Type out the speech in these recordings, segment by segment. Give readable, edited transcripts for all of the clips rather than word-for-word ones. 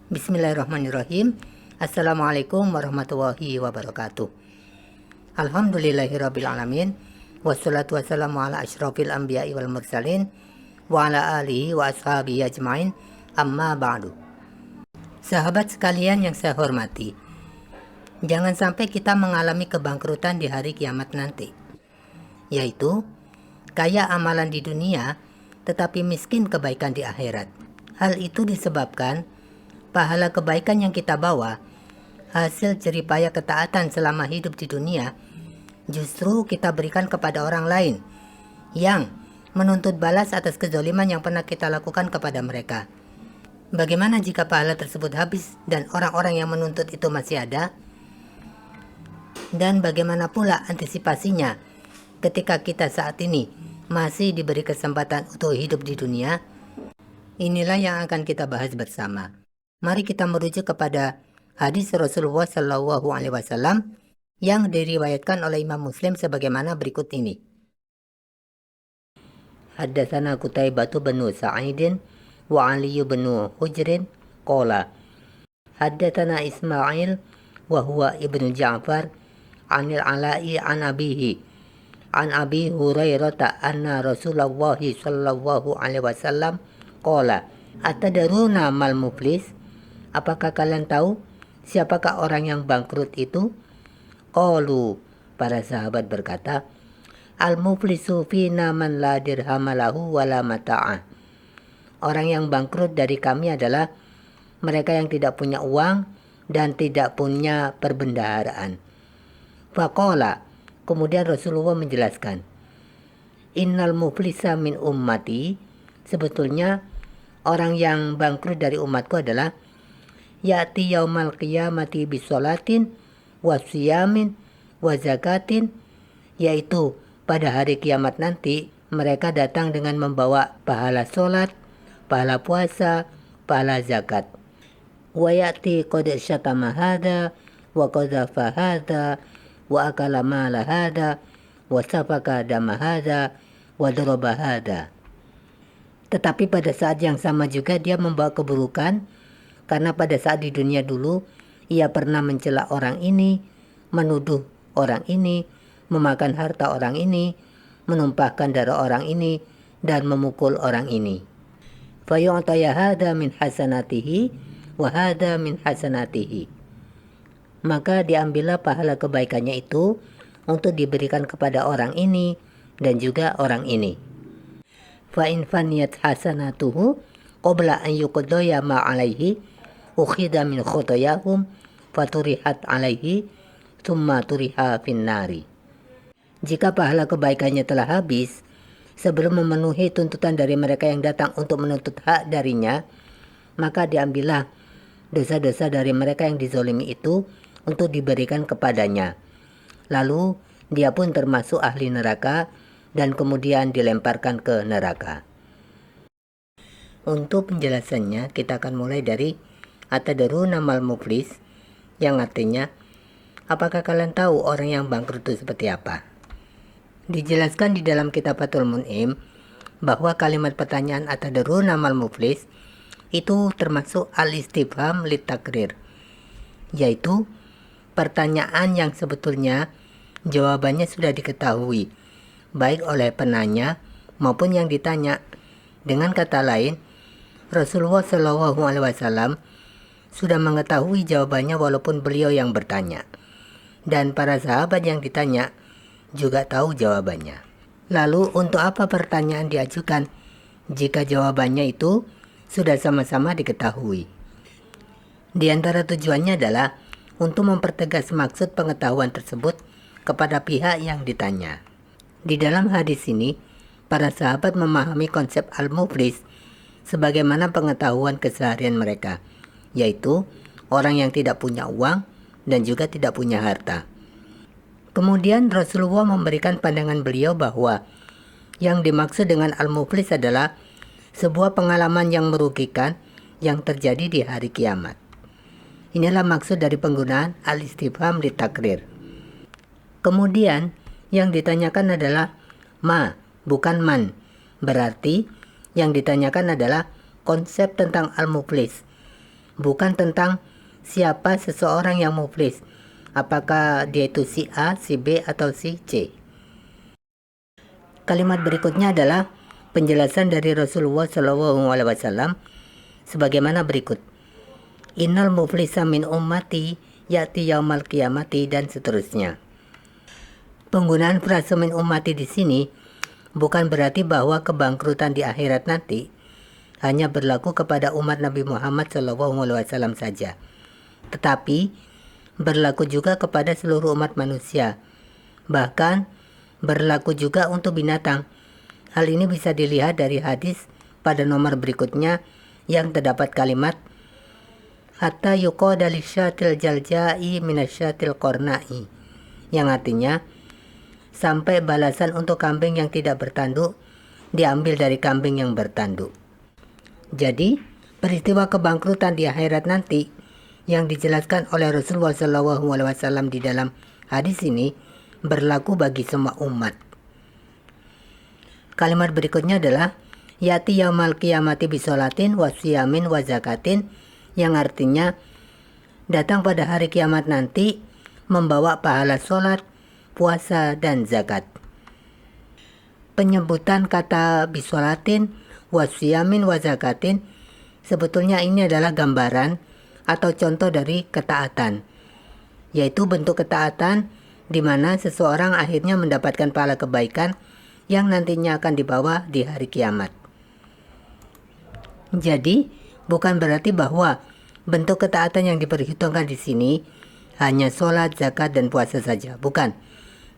Bismillahirrahmanirrahim. Assalamualaikum warahmatullahi wabarakatuh. Alhamdulillahirrabbilalamin. Wassalatu wassalamu ala asyrafil anbiya'i wal mursalin wa ala alihi wa ashabihi ajmain. Amma ba'du. Sahabat sekalian yang saya hormati, jangan sampai kita mengalami kebangkrutan di hari kiamat nanti, yaitu kaya amalan di dunia tetapi miskin kebaikan di akhirat. Hal itu disebabkan pahala kebaikan yang kita bawa, hasil jeripaya ketaatan selama hidup di dunia, justru kita berikan kepada orang lain yang menuntut balas atas kezaliman yang pernah kita lakukan kepada mereka. Bagaimana jika pahala tersebut habis dan orang-orang yang menuntut itu masih ada? Dan bagaimana pula antisipasinya ketika kita saat ini masih diberi kesempatan untuk hidup di dunia? Inilah yang akan kita bahas bersama. Mari kita merujuk kepada hadis Rasulullah SAW yang diriwayatkan oleh Imam Muslim sebagaimana berikut ini. Haddatsana Qutaibah bin Sa'id wa Ali bin Hujr qala haddatsana Ismail wa huwa ibnu Ja'far anil Ala'i an abihi an Abi Hurairah anna Rasulullah sallallahu alaihi wasallam qala atadaruna mal muflis. Apakah kalian tahu siapakah orang yang bangkrut itu? Qalu, para sahabat berkata, al-muflisu fina man la dirhamalahu wala mata'ah. Orang yang bangkrut dari kami adalah mereka yang tidak punya uang dan tidak punya perbendaharaan. Faqala, kemudian Rasulullah menjelaskan, innal muflisa min ummati, sebetulnya orang yang bangkrut dari umatku adalah ya'ti yaumal qiyamati bisolatin wa siyamin wa zakatin, yaitu pada hari kiamat nanti mereka datang dengan membawa pahala solat, pahala puasa, pahala zakat. Wa ya'ti qad syatama hadha wa qadhafa hadha wa akala mala hadha wa safaka dama hadha wa daraba hadha. Tetapi pada saat yang sama juga dia membawa keburukan, karena pada saat di dunia dulu ia pernah mencela orang ini, menuduh orang ini, memakan harta orang ini, menumpahkan darah orang ini, dan memukul orang ini. Fayu'taya hadha min hasanatihi wa hadha min hasanatihi. Maka diambillah pahala kebaikannya itu untuk diberikan kepada orang ini dan juga orang ini. Fa in faniyat hasanatuhu qabla an yuqdaya ma alaihi ukhida min khotoyahum faturihat alaihi thumma turiha finnari. Jika pahala kebaikannya telah habis sebelum memenuhi tuntutan dari mereka yang datang untuk menuntut hak darinya, maka diambillah dosa-dosa dari mereka yang dizolimi itu untuk diberikan kepadanya. Lalu dia pun termasuk ahli neraka dan kemudian dilemparkan ke neraka. Untuk penjelasannya kita akan mulai dari atadaruna mal muflis, yang artinya apakah kalian tahu orang yang bangkrut itu seperti apa? Dijelaskan di dalam kitab Fathul Mun'im bahwa kalimat pertanyaan atadaruna mal muflis itu termasuk al-istifham litakrir, yaitu pertanyaan yang sebetulnya jawabannya sudah diketahui baik oleh penanya maupun yang ditanya. Dengan kata lain, Rasulullah SAW sudah mengetahui jawabannya walaupun beliau yang bertanya, dan para sahabat yang ditanya juga tahu jawabannya. Lalu untuk apa pertanyaan diajukan jika jawabannya itu sudah sama-sama diketahui? Di antara tujuannya adalah untuk mempertegas maksud pengetahuan tersebut kepada pihak yang ditanya. Di dalam hadis ini, para sahabat memahami konsep al-muflis sebagaimana pengetahuan keseharian mereka, yaitu orang yang tidak punya uang dan juga tidak punya harta. Kemudian Rasulullah memberikan pandangan beliau bahwa yang dimaksud dengan al-muflis adalah sebuah pengalaman yang merugikan yang terjadi di hari kiamat. Inilah maksud dari penggunaan al-istifham litakrir. Kemudian yang ditanyakan adalah ma, bukan man. Berarti yang ditanyakan adalah konsep tentang al-muflis. bukan tentang siapa seseorang yang muflis, apakah dia itu si A, si B, atau si C. Kalimat berikutnya adalah penjelasan dari Rasulullah SAW sebagaimana berikut. Innal muflisa min ummati ya'ti yaumal qiyamati, dan seterusnya. Penggunaan frase min ummati di sini bukan berarti bahwa kebangkrutan di akhirat nanti hanya berlaku kepada umat Nabi Muhammad SAW saja, tetapi berlaku juga kepada seluruh umat manusia, bahkan berlaku juga untuk binatang. Hal ini bisa dilihat dari hadis pada nomor berikutnya yang terdapat kalimat hatta yuqada lisyatil jalja'i minasyatil qorna'i, yang artinya sampai balasan untuk kambing yang tidak bertanduk diambil dari kambing yang bertanduk. Jadi, peristiwa kebangkrutan di akhirat nanti yang dijelaskan oleh Rasulullah SAW di dalam hadis ini berlaku bagi semua umat. Kalimat berikutnya adalah yati yaumal qiyamati bisolatin wa siyamin wa zakatin, yang artinya datang pada hari kiamat nanti membawa pahala sholat, puasa, dan zakat. Penyebutan kata bisolatin wa siyamin wa zakatin sebetulnya ini adalah gambaran atau contoh dari ketaatan, yaitu bentuk ketaatan di mana seseorang akhirnya mendapatkan pahala kebaikan yang nantinya akan dibawa di hari kiamat. Jadi, bukan berarti bahwa bentuk ketaatan yang diperhitungkan di sini hanya sholat, zakat, dan puasa saja. Bukan.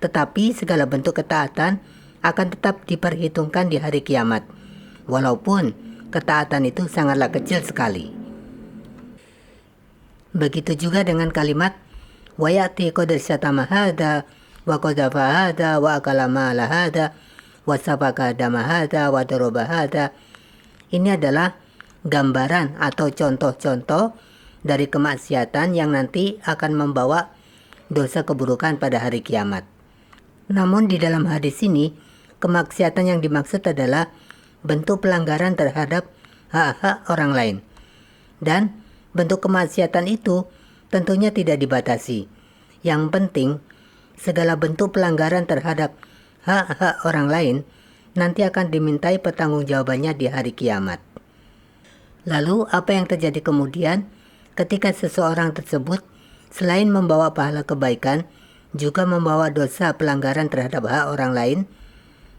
Tetapi segala bentuk ketaatan akan tetap diperhitungkan di hari kiamat, walaupun ketaatan itu sangatlah kecil sekali. Begitu juga dengan kalimat wa ya'ti qad syatama hada wa qadhafa hada wa akala mala hada wa sabaka dama hada wa daraba hada. Ini adalah gambaran atau contoh-contoh dari kemaksiatan yang nanti akan membawa dosa keburukan pada hari kiamat. Namun di dalam hadis ini, kemaksiatan yang dimaksud adalah bentuk pelanggaran terhadap hak-hak orang lain. Dan bentuk kemaksiatan itu tentunya tidak dibatasi. Yang penting, segala bentuk pelanggaran terhadap hak-hak orang lain nanti akan dimintai pertanggungjawabannya di hari kiamat. Lalu, apa yang terjadi kemudian ketika seseorang tersebut selain membawa pahala kebaikan, juga membawa dosa pelanggaran terhadap hak orang lain?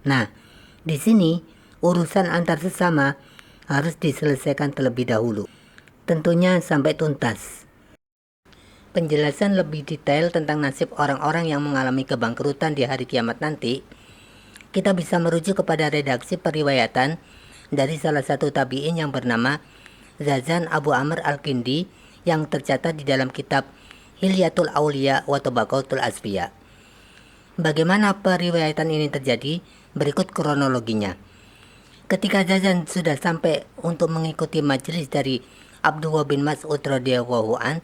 Nah, di sini urusan antar sesama harus diselesaikan terlebih dahulu. Tentunya sampai tuntas. Penjelasan lebih detail tentang nasib orang-orang yang mengalami kebangkrutan di hari kiamat nanti, kita bisa merujuk kepada redaksi periwayatan dari salah satu tabi'in yang bernama Zazan Abu Amr Al-Kindi yang tercatat di dalam kitab Hilyatul Auliya wa Tabaqatul Asfiya. Bagaimana periwayatan ini terjadi? Berikut kronologinya. Ketika Zazan sudah sampai untuk mengikuti majelis dari Abdullah bin Mas'ud radhiyallahu an,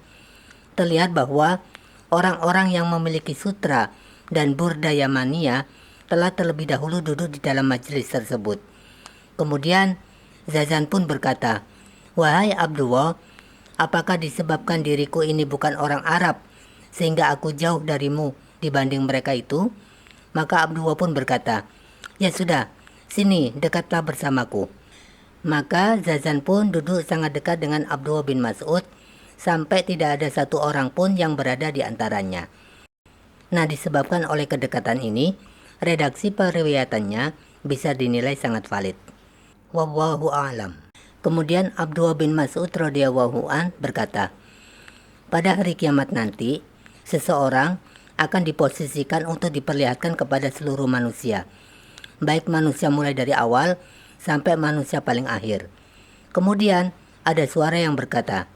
terlihat bahwa orang-orang yang memiliki sutra dan burda Yamania telah terlebih dahulu duduk di dalam majelis tersebut. Kemudian Zazan pun berkata, "Wahai Abdullah, apakah disebabkan diriku ini bukan orang Arab sehingga aku jauh darimu dibanding mereka itu?" Maka Abdullah pun berkata, "Ya sudah, sini dekatlah bersamaku." Maka Zazan pun duduk sangat dekat dengan Abdullah bin Mas'ud sampai tidak ada satu orang pun yang berada di antaranya. Nah, disebabkan oleh kedekatan ini, redaksi periwayatannya bisa dinilai sangat valid. Wallahu a'lam. Kemudian Abdullah bin Mas'ud radhiyallahu an berkata, pada hari kiamat nanti, seseorang akan diposisikan untuk diperlihatkan kepada seluruh manusia, baik manusia mulai dari awal sampai manusia paling akhir. Kemudian ada suara yang berkata,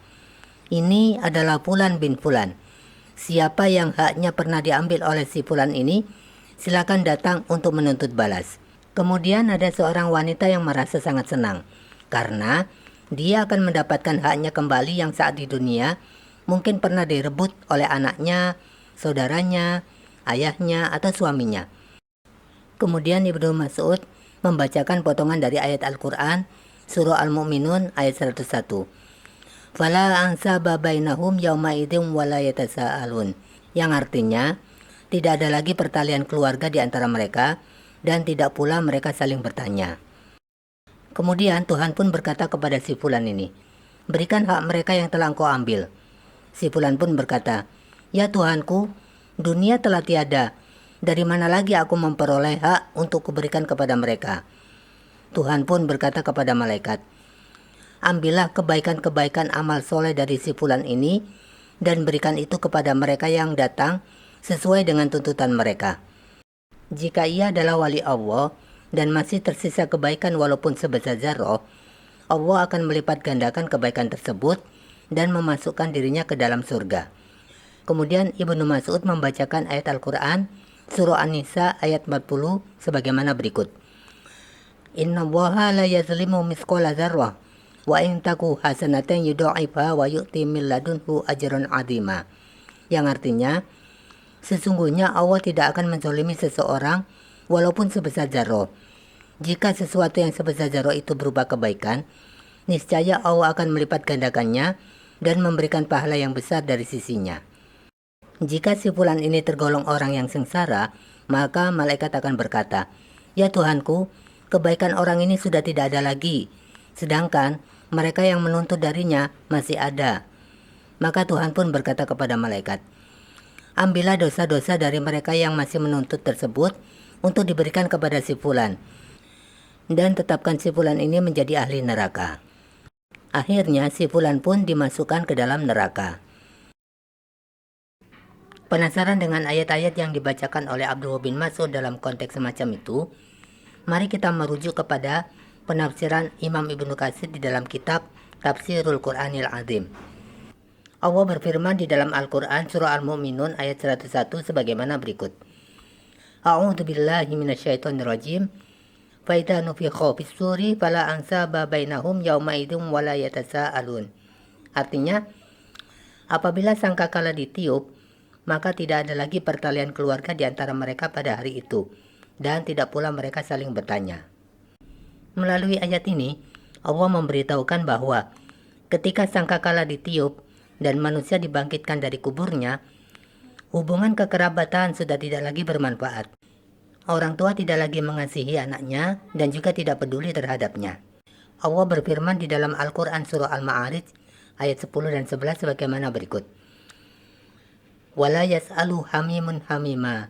"Ini adalah Fulan bin Fulan. Siapa yang haknya pernah diambil oleh si Fulan ini, silakan datang untuk menuntut balas." Kemudian ada seorang wanita yang merasa sangat senang karena dia akan mendapatkan haknya kembali yang saat di dunia mungkin pernah direbut oleh anaknya, saudaranya, ayahnya, atau suaminya. Kemudian Ibnu Mas'ud membacakan potongan dari ayat Al-Quran, Surah Al-Mu'minun ayat 101. Fala ansaba bainahum yauma idzin wala yatasaalun. Yang artinya, tidak ada lagi pertalian keluarga di antara mereka dan tidak pula mereka saling bertanya. Kemudian Tuhan pun berkata kepada si fulan ini, "Berikan hak mereka yang telah engkau ambil." Si fulan pun berkata, "Ya Tuhanku, dunia telah tiada. Dari mana lagi aku memperoleh hak untuk kuberikan kepada mereka?" Tuhan pun berkata kepada malaikat, "Ambillah kebaikan-kebaikan amal soleh dari si fulan ini dan berikan itu kepada mereka yang datang sesuai dengan tuntutan mereka. Jika ia adalah wali Allah dan masih tersisa kebaikan walaupun sebesar zarrah, Allah akan melipat gandakan kebaikan tersebut dan memasukkan dirinya ke dalam surga." Kemudian Ibnu Mas'ud membacakan ayat Al-Quran surah An-Nisa ayat 40 sebagaimana berikut. "Innallaha la yazlimu mithqala dzarrah wa in taku hasanatan yudha'ifha wa yu'ti min ladunhu ajran 'azima." Yang artinya, sesungguhnya Allah tidak akan menzalimi seseorang walaupun sebesar zarrah. Jika sesuatu yang sebesar zarrah itu berupa kebaikan, niscaya Allah akan melipat gandakannya dan memberikan pahala yang besar dari sisinya. Jika si fulan ini tergolong orang yang sengsara, maka malaikat akan berkata, "Ya Tuhanku, kebaikan orang ini sudah tidak ada lagi, sedangkan mereka yang menuntut darinya masih ada." Maka Tuhan pun berkata kepada malaikat, "Ambillah dosa-dosa dari mereka yang masih menuntut tersebut untuk diberikan kepada si fulan, dan tetapkan si fulan ini menjadi ahli neraka." Akhirnya si fulan pun dimasukkan ke dalam neraka. Penasaran dengan ayat-ayat yang dibacakan oleh Abdullah bin Mas'ud dalam konteks semacam itu? Mari kita merujuk kepada penafsiran Imam Ibnu Katsir di dalam kitab Tafsirul Qur'anil Azim. Allah berfirman di dalam Al-Quran surah Al-Mu'minun ayat 101 sebagaimana berikut. A'udzu billahi minasyaitonir rajim. Fa idza nufikha fis-suri fala ansaba bainahum yauma idzin wala yatasaalun. Artinya, apabila sangkakala ditiup, maka tidak ada lagi pertalian keluarga di antara mereka pada hari itu, dan tidak pula mereka saling bertanya. Melalui ayat ini, Allah memberitahukan bahwa ketika sangkakala ditiup dan manusia dibangkitkan dari kuburnya, hubungan kekerabatan sudah tidak lagi bermanfaat. Orang tua tidak lagi mengasihi anaknya dan juga tidak peduli terhadapnya. Allah berfirman di dalam Al-Quran surah Al-Ma'arij ayat 10 dan 11 sebagaimana berikut. "Wala yas'alu hamimun hamima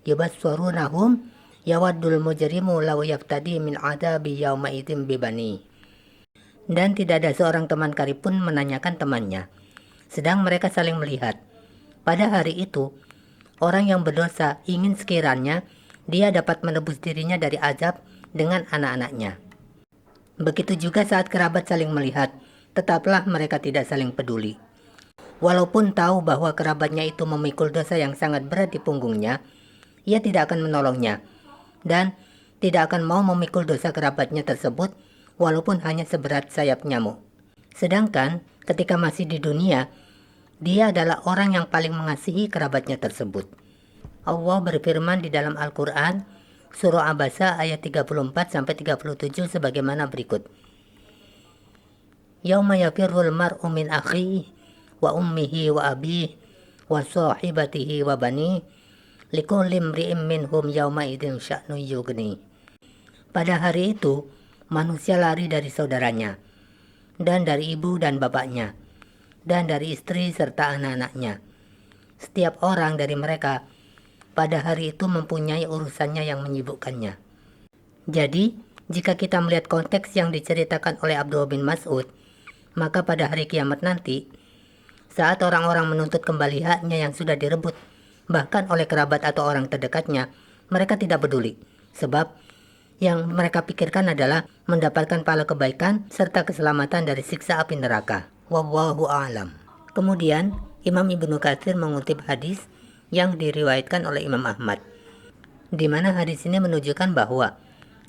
yubassarunahum yawaddul mujrimu law yaftadi min adabi yauma idzin bibani." Dan tidak ada seorang teman karib pun menanyakan temannya, sedang mereka saling melihat. Pada hari itu, orang yang berdosa ingin sekiranya dia dapat menebus dirinya dari azab dengan anak-anaknya. Begitu juga saat kerabat saling melihat, tetaplah mereka tidak saling peduli. Walaupun tahu bahwa kerabatnya itu memikul dosa yang sangat berat di punggungnya, ia tidak akan menolongnya dan tidak akan mau memikul dosa kerabatnya tersebut walaupun hanya seberat sayap nyamuk. Sedangkan ketika masih di dunia, dia adalah orang yang paling mengasihi kerabatnya tersebut. Allah berfirman di dalam Al-Quran surah Abasa ayat 34-37 sebagaimana berikut. "Yauma yafirrul mar'u min akhihi wa ummihi wa abihi wa sahibatihi wa bani likulli imri'in minhum yauma idzin sya'nu yughni." Pada hari itu, manusia lari dari saudaranya, dan dari ibu dan bapaknya, dan dari istri serta anak-anaknya. Setiap orang dari mereka pada hari itu mempunyai urusannya yang menyibukkannya. Jadi, jika kita melihat konteks yang diceritakan oleh Abdullah bin Mas'ud, maka pada hari kiamat nanti, saat orang-orang menuntut kembali haknya yang sudah direbut, bahkan oleh kerabat atau orang terdekatnya, mereka tidak peduli. Sebab yang mereka pikirkan adalah mendapatkan pahala kebaikan serta keselamatan dari siksa api neraka. Wallahu a'lam. Kemudian, Imam Ibnu Katsir mengutip hadis yang diriwayatkan oleh Imam Ahmad, di mana hadis ini menunjukkan bahwa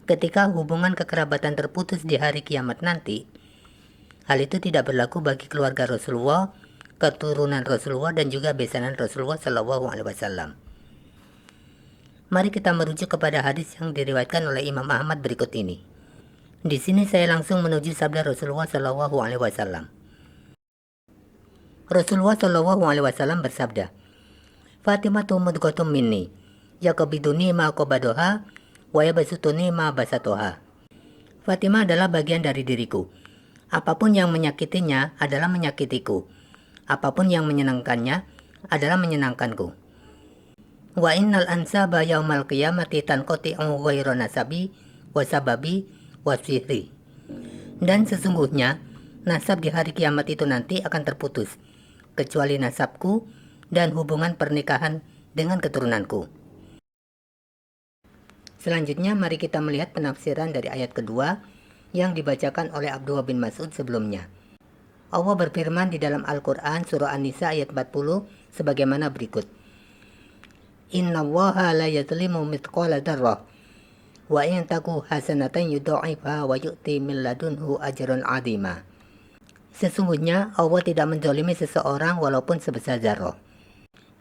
ketika hubungan kekerabatan terputus di hari kiamat nanti, hal itu tidak berlaku bagi keluarga Rasulullah, keturunan Rasulullah, dan juga besanan Rasulullah SAW. Mari kita merujuk kepada hadis yang diriwayatkan oleh Imam Ahmad berikut ini. Di sini saya langsung menuju sabda Rasulullah SAW. Rasulullah Shallallahu Alaihi Wasallam bersabda, Fatimah mudghatum minni, yakabiduni ma qabadoha, wa yabasutuni ma basatoha. Fatimah adalah bagian dari diriku. Apapun yang menyakitinya adalah menyakitiku. Apapun yang menyenangkannya adalah menyenangkanku. Wa innal ansaba yaumal qiyamati tanqati'u ghairu nasabi wa sababi wa sihri. Dan sesungguhnya nasab di hari kiamat itu nanti akan terputus, kecuali nasabku dan hubungan pernikahan dengan keturunanku. Selanjutnya mari kita melihat penafsiran dari ayat kedua yang dibacakan oleh Abdullah bin Mas'ud sebelumnya. Allah berfirman di dalam Al-Quran surah An-Nisa ayat 40 sebagaimana berikut. Innallaha la yadhlimu mithqala dzarrah wa in taku hasanatan yudha'ifha wa yu'ti min ladunhu ajran 'azima. Sesungguhnya Allah tidak menzalimi seseorang walaupun sebesar zarah.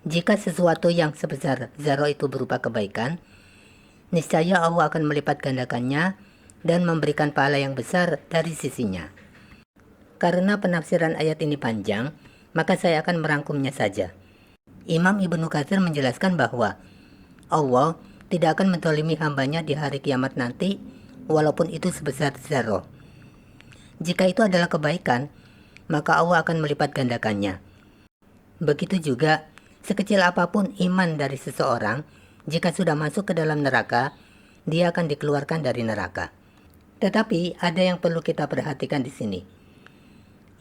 Jika sesuatu yang sebesar zarah itu berupa kebaikan, niscaya Allah akan melipat gandakannya dan memberikan pahala yang besar dari sisinya. Karena penafsiran ayat ini panjang, maka saya akan merangkumnya saja. Imam Ibnu Katsir menjelaskan bahwa Allah tidak akan menzalimi hambanya di hari kiamat nanti, walaupun itu sebesar zarah. Jika itu adalah kebaikan, maka Allah akan melipat gandakannya. Begitu juga, sekecil apapun iman dari seseorang, jika sudah masuk ke dalam neraka, dia akan dikeluarkan dari neraka. Tetapi ada yang perlu kita perhatikan di sini.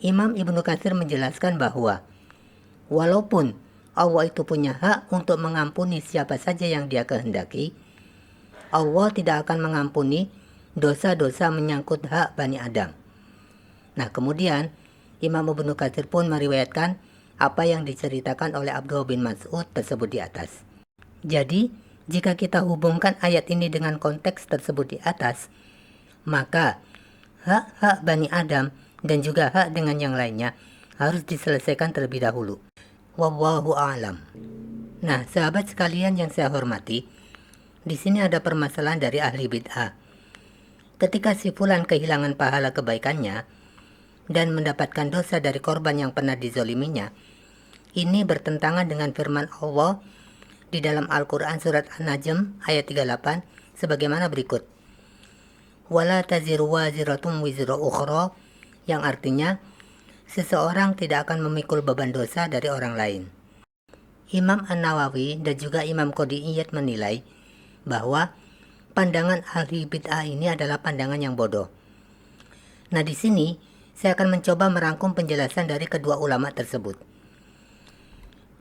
Imam Ibnu Katsir menjelaskan bahwa walaupun Allah itu punya hak untuk mengampuni siapa saja yang dia kehendaki, Allah tidak akan mengampuni dosa-dosa menyangkut hak Bani Adam. Nah, kemudian Imam Ibnu Katsir pun meriwayatkan apa yang diceritakan oleh Abdullah bin Mas'ud tersebut di atas. Jadi, jika kita hubungkan ayat ini dengan konteks tersebut di atas, maka hak-hak Bani Adam dan juga hak dengan yang lainnya harus diselesaikan terlebih dahulu. Wallahu a'lam. Nah, sahabat sekalian yang saya hormati, di sini ada permasalahan dari ahli bid'ah. Ketika si fulan kehilangan pahala kebaikannya dan mendapatkan dosa dari korban yang pernah dizoliminya, ini bertentangan dengan firman Allah di dalam Al-Quran surat An-Najm ayat 38 sebagaimana berikut. Wala taziru waziratun wizra ukhra, yang artinya seseorang tidak akan memikul beban dosa dari orang lain. Imam An-Nawawi dan juga Imam Qodiyat menilai bahwa pandangan ahli bid'ah ini adalah pandangan yang bodoh. Nah, di sini saya akan mencoba merangkum penjelasan dari kedua ulama tersebut.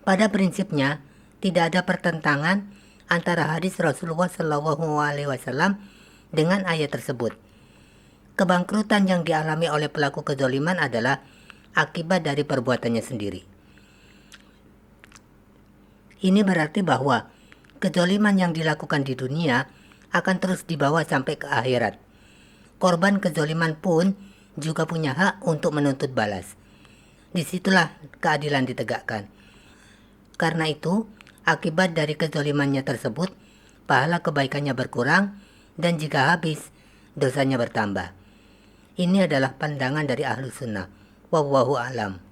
Pada prinsipnya, tidak ada pertentangan antara hadis Rasulullah Shallallahu Alaihi Wasallam dengan ayat tersebut. Kebangkrutan yang dialami oleh pelaku kezaliman adalah akibat dari perbuatannya sendiri. Ini berarti bahwa kezaliman yang dilakukan di dunia akan terus dibawa sampai ke akhirat. Korban kezaliman pun juga punya hak untuk menuntut balas. Disitulah keadilan ditegakkan. Karena itu, akibat dari kezalimannya tersebut, pahala kebaikannya berkurang, dan jika habis, dosanya bertambah. Ini adalah pandangan dari ahlu sunnah. Wallahu a'lam.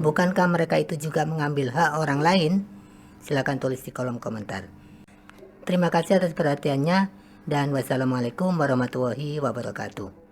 Bukankah mereka itu juga mengambil hak orang lain? Silahkan tulis di kolom komentar. Terima kasih atas perhatiannya dan wassalamualaikum warahmatullahi wabarakatuh.